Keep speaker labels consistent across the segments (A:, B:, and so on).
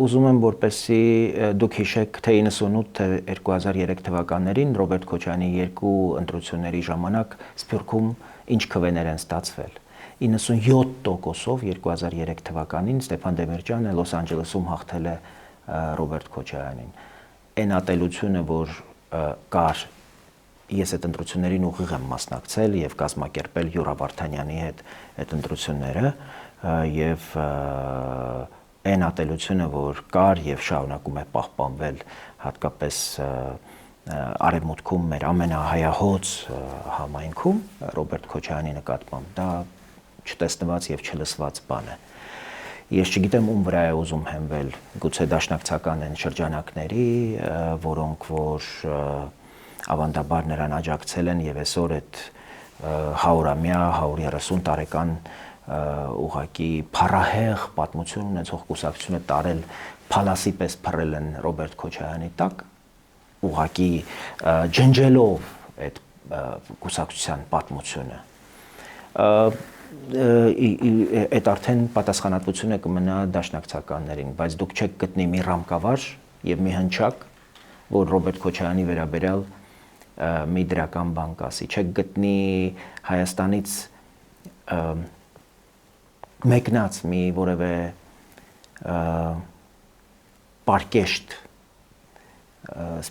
A: ուզում եմ որպեսզի դուք հիշեք թե 98 թե 2003 թվականներին Ռոբերտ Քոչարյանի երկու ընտրությունների ժամանակ Սփյուռքում ինչ քվեներ են ստացվել 97%-ով 2003 թվականին Ստեփան Դեմիրճյանը Լոս Անջելեսում հաղթել է Ռոբերտ Քոչարյանին այն ատելությունը որ կար ես այդ ընտրություններին ուղիղ եմ մասնակցել եւ կազմակերպել Յուրա Վարդանյանի հետ այդ ընտրությունները եւ այն ատելությունը որ կար եւ շարունակում է պահպանվել հատկապես արևմուտքում մեր ամենահայահոց համայնքում Ռոբերտ Քոչարյանի նկատմամբ դա չտեսնված եւ չլսված բան է ես չգիտեմ ում վրա է ուզում հենվել գուցե դաշնակցական են շրջանակների որոնք որ ավանդաբար նրան աջակցել են եւ այսօր այդ 100-ամյա 130 տարեկան ուղակի փառահեղ պատմություն ունեցող կուսակցությունը տարել փալասի պես փռել են Ռոբերտ Քոչարյանի տակ ուղակի ջնջելով այդ կուսակցության պատմությունը այդ արդեն պատասխանատվությունը կմնա դաշնակցականներին բայց դուք չեք գտնի մի ռամկավար եւ մի հնչակ որ Ռոբերտ Քոչարյանի վերաբերյալ մի դրական բան կասի չեք գտնի Հայաստանից մեկնած մի որևէ պարկեշտ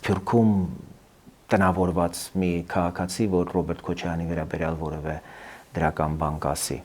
A: Սփյուռքում տնավորված մի քաղաքացի որ Ռոբերտ Քոչարյանի վերաբերյալ որևէ դրական բան կասի